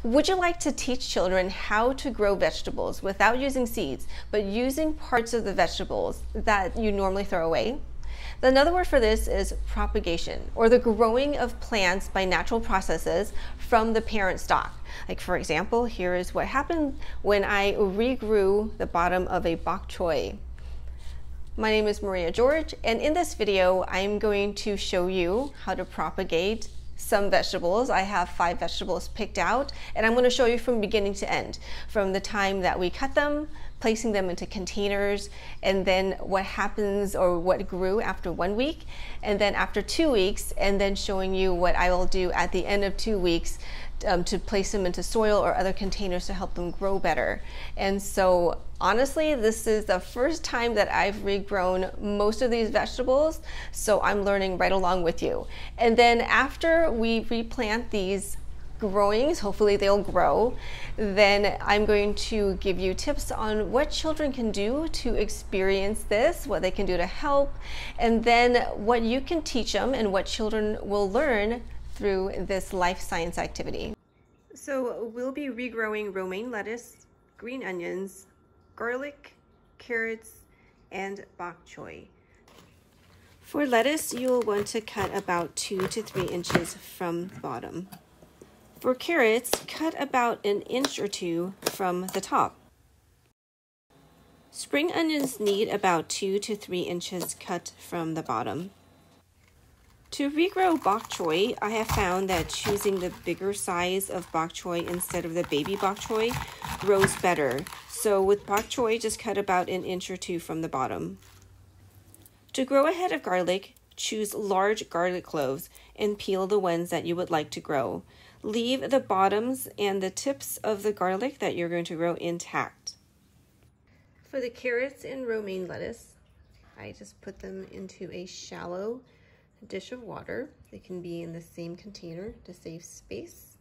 Would you like to teach children how to grow vegetables without using seeds, but using parts of the vegetables that you normally throw away? Another word for this is propagation, or the growing of plants by natural processes from the parent stock. Like for example, here is what happened when I regrew the bottom of a bok choy. My name is Maria George, and in this video, I'm going to show you how to propagate some vegetables. I have 5 vegetables picked out, and I'm going to show you from beginning to end, from the time that we cut them, placing them into containers, and then what happens or what grew after 1 week, and then after 2 weeks, and then showing you what I will do at the end of 2 weeks to place them into soil or other containers to help them grow better. And so honestly, this is the first time that I've regrown most of these vegetables, so I'm learning right along with you. And then after we replant these growings, hopefully they'll grow, then I'm going to give you tips on what children can do to experience this, what they can do to help, and then what you can teach them and what children will learn through this life science activity. So we'll be regrowing romaine lettuce, green onions, garlic, carrots, and bok choy. For lettuce, you'll want to cut about 2 to 3 inches from the bottom. For carrots, cut about 1 inch or 2 from the top. Spring onions need about 2 to 3 inches cut from the bottom. To regrow bok choy, I have found that choosing the bigger size of bok choy instead of the baby bok choy grows better. So with bok choy, just cut about 1 inch or 2 from the bottom. To grow a head of garlic, choose large garlic cloves and peel the ones that you would like to grow. Leave the bottoms and the tips of the garlic that you're going to grow intact. For the carrots and romaine lettuce, I just put them into a shallow dish of water. They can be in the same container to save space.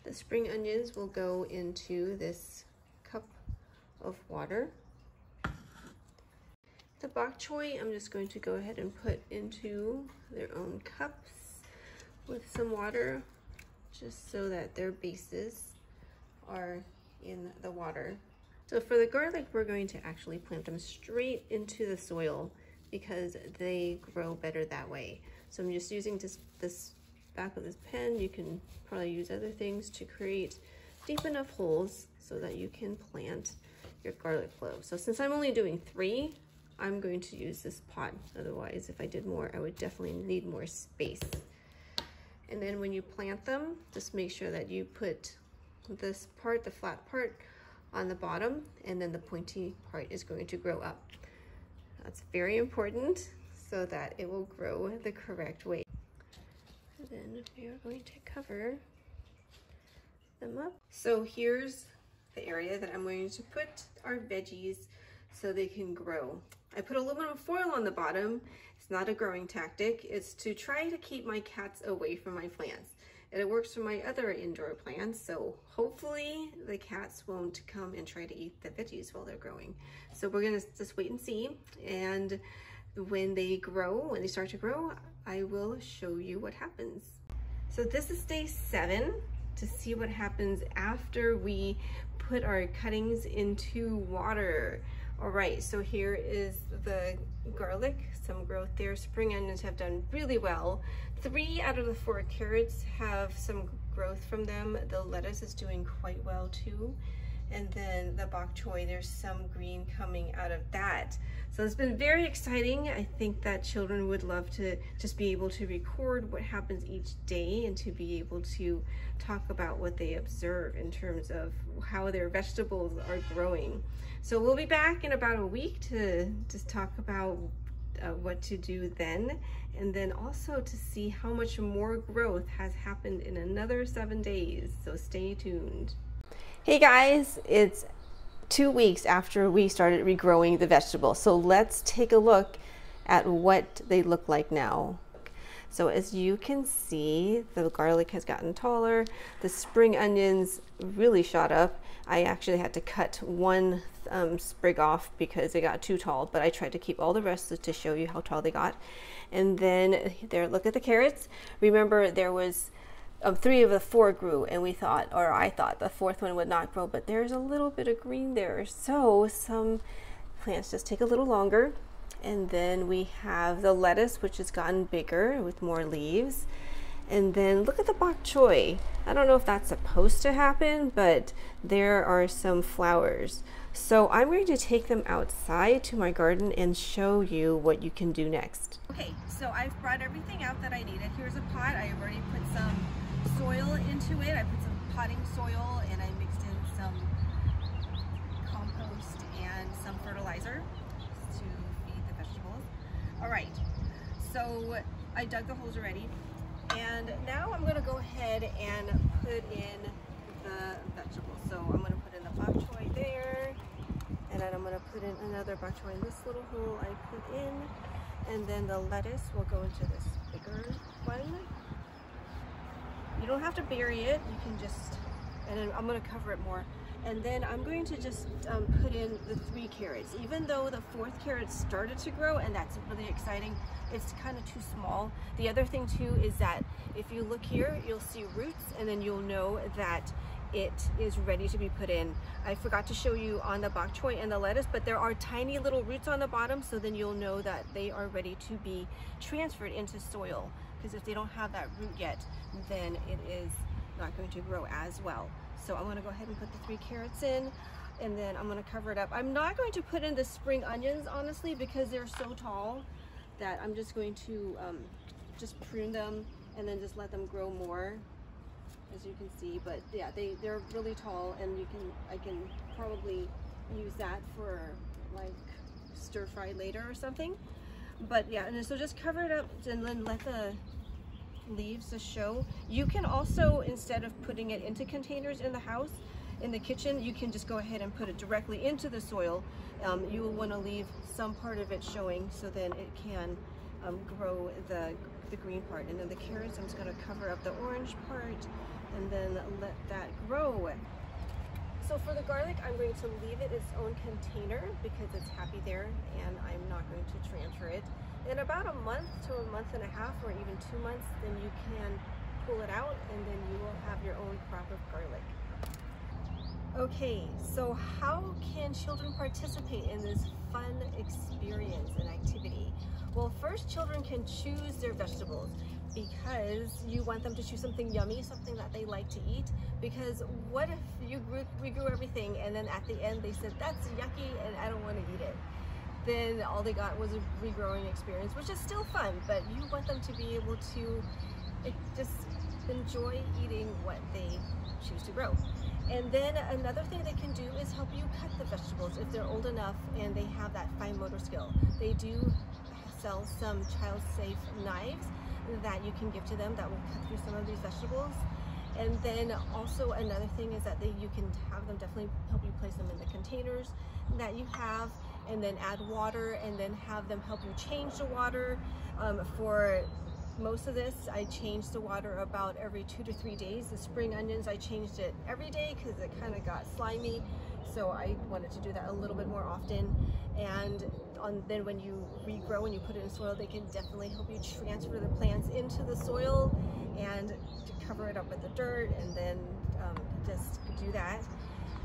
The spring onions will go into this cup of water. The bok choy, I'm just going to go ahead and put into their own cups with some water, just so that their bases are in the water. So for the garlic, we're going to actually plant them straight into the soil because they grow better that way. So I'm just using this back of this pen. You can probably use other things to create deep enough holes so that you can plant your garlic cloves. So since I'm only doing 3, I'm going to use this pot. Otherwise, if I did more, I would definitely need more space. And then when you plant them, just make sure that you put this part, the flat part, on the bottom, and then the pointy part is going to grow up. That's very important so that it will grow the correct way. And then we are going to cover them up. So here's the area that I'm going to put our veggies so they can grow. I put aluminum foil on the bottom. It's not a growing tactic. It's to try to keep my cats away from my plants. And it works for my other indoor plants, so hopefully the cats won't come and try to eat the veggies while they're growing. So we're gonna just wait and see, and when they grow, when they start to grow, I will show you what happens. So this is day 7 to see what happens after we put our cuttings into water. All right, so here is the garlic, some growth there. Spring onions have done really well. 3 out of the 4 carrots have some growth from them. The lettuce is doing quite well too. And then the bok choy, there's some green coming out of that. So it's been very exciting. I think that children would love to just be able to record what happens each day and to be able to talk about what they observe in terms of how their vegetables are growing. So we'll be back in about a week to just talk about what to do then, and then also to see how much more growth has happened in another 7 days. So stay tuned. Hey guys, it's 2 weeks after we started regrowing the vegetables. So let's take a look at what they look like now. So as you can see, the garlic has gotten taller. The spring onions really shot up. I actually had to cut one sprig off because they got too tall, but I tried to keep all the rest to show you how tall they got. And then there, look at the carrots. Remember, there was 3 of the 4 grew, and we thought, or I thought, the 4th one would not grow, but there's a little bit of green there. So some plants just take a little longer. And then we have the lettuce, which has gotten bigger with more leaves. And then look at the bok choy. I don't know if that's supposed to happen, but there are some flowers. So I'm going to take them outside to my garden and show you what you can do next. Okay, so I've brought everything out that I needed. Here's a pot. I already put some soil into it. I put some potting soil and I mixed in some compost and some fertilizer to feed the vegetables. All right, so I dug the holes already. And now I'm going to go ahead and put in the vegetables. So I'm going to put in the bok choy there, and then I'm going to put in another bok choy in this little hole I put in, and then the lettuce will go into this bigger one. You don't have to bury it, you can just, and then I'm going to cover it more. And then I'm going to just put in the 3 carrots. Even though the 4th carrot started to grow, and that's really exciting, it's kind of too small. The other thing too is that if you look here, you'll see roots, and then you'll know that it is ready to be put in. I forgot to show you on the bok choy and the lettuce, but there are tiny little roots on the bottom, so then you'll know that they are ready to be transferred into soil. Because if they don't have that root yet, then it is not going to grow as well. So I'm going to go ahead and put the 3 carrots in, and then I'm going to cover it up. I'm not going to put in the spring onions, honestly, because they're so tall that I'm just going to just prune them and then just let them grow more, as you can see. But yeah, they're really tall, and I can probably use that for like stir fry later or something. But yeah, and so just cover it up and then let the leaves to show. You can also, instead of putting it into containers in the house, in the kitchen, you can just go ahead and put it directly into the soil. You will want to leave some part of it showing, so then it can grow the green part. And then the carrots, I'm just going to cover up the orange part and then let that grow. So for the garlic, I'm going to leave it its own container because it's happy there, and I'm not going to transfer it. In about a month to a month and a half, or even 2 months, then you can pull it out, and then you will have your own crop of garlic. Okay, so how can children participate in this fun experience and activity? Well, first, children can choose their vegetables because you want them to choose something yummy, something that they like to eat. Because what if you regrew everything and then at the end they said, that's yucky and I don't want to eat it? Then all they got was a regrowing experience, which is still fun, but you want them to be able to just enjoy eating what they choose to grow. And then another thing they can do is help you cut the vegetables if they're old enough and they have that fine motor skill. They do sell some child-safe knives that you can give to them that will cut through some of these vegetables. And then also another thing is that you can have them definitely help you place them in the containers that you have, and then add water, and then have them help you change the water. For most of this, I change the water about every 2 to 3 days. The spring onions, I changed it every day because it kind of got slimy. So I wanted to do that a little bit more often. And then when you regrow and you put it in soil, they can definitely help you transfer the plants into the soil and to cover it up with the dirt, and then just do that.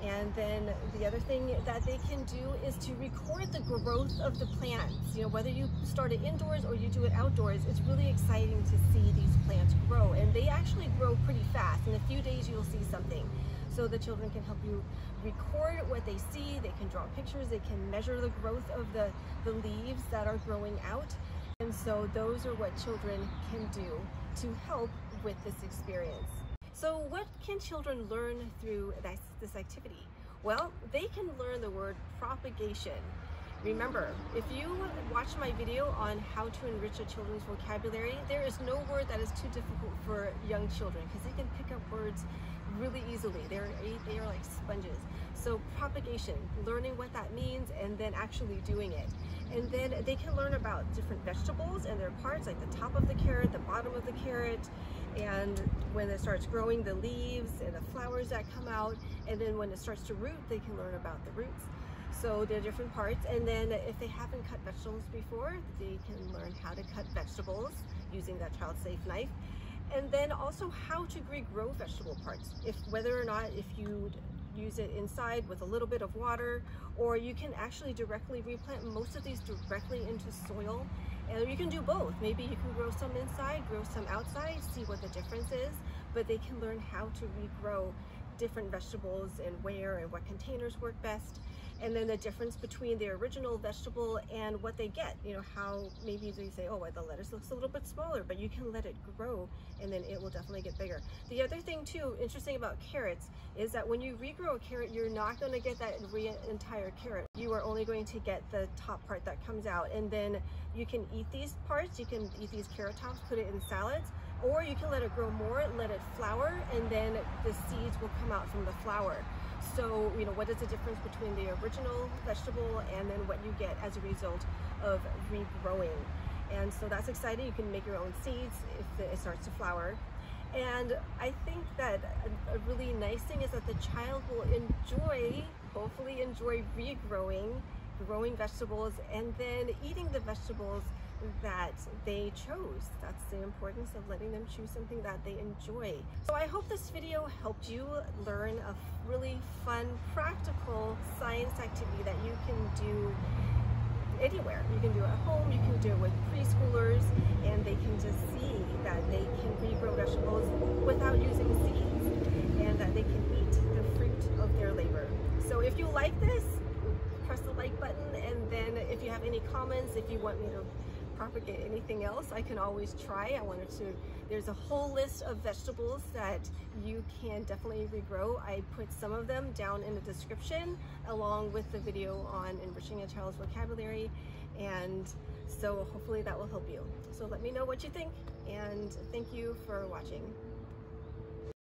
And then the other thing that they can do is to record the growth of the plants. You know, whether you start it indoors or you do it outdoors, it's really exciting to see these plants grow. And they actually grow pretty fast. In a few days you'll see something. So the children can help you record what they see, they can draw pictures, they can measure the growth of the leaves that are growing out. And so those are what children can do to help with this experience. So what can children learn through this activity? Well, they can learn the word propagation. Remember, if you watch my video on how to enrich a children's vocabulary, there is no word that is too difficult for young children because they can pick up words really easily. They are like sponges. So propagation, learning what that means and then actually doing it. And then they can learn about different vegetables and their parts, like the top of the carrot, the bottom of the carrot, and when it starts growing, the leaves and the flowers that come out. And then when it starts to root, they can learn about the roots. So there are different parts. And then if they haven't cut vegetables before, they can learn how to cut vegetables using that child-safe knife. And then also how to regrow vegetable parts, whether or not if you use it inside with a little bit of water, or you can actually directly replant most of these directly into soil. And you can do both. Maybe you can grow some inside, grow some outside, see what the difference is, but they can learn how to regrow different vegetables and where and what containers work best. And then the difference between the original vegetable and what they get, you know, how maybe they say, oh, well, the lettuce looks a little bit smaller, but you can let it grow and then it will definitely get bigger. The other thing too, interesting about carrots, is that when you regrow a carrot, you're not going to get that entire carrot. You are only going to get the top part that comes out, and then you can eat these parts, you can eat these carrot tops, put it in salads, or you can let it grow more, let it flower, and then the seeds will come out from the flower. So, you know, what is the difference between the original vegetable and then what you get as a result of regrowing? And so that's exciting. You can make your own seeds if it starts to flower. And I think that a really nice thing is that the child will enjoy, hopefully enjoy growing vegetables, and then eating the vegetables that they chose. That's the importance of letting them choose something that they enjoy. So I hope this video helped you learn a really fun, practical science activity that you can do anywhere. You can do it at home, you can do it with preschoolers, and they can just see that they can regrow vegetables without using seeds, and that they can eat the fruit of their labor. So if you like this, press the like button, and then if you have any comments, if you want me to propagate anything else, I can always try. There's a whole list of vegetables that you can definitely regrow. I put some of them down in the description along with the video on enriching a child's vocabulary, and so hopefully that will help you. So let me know what you think, and thank you for watching.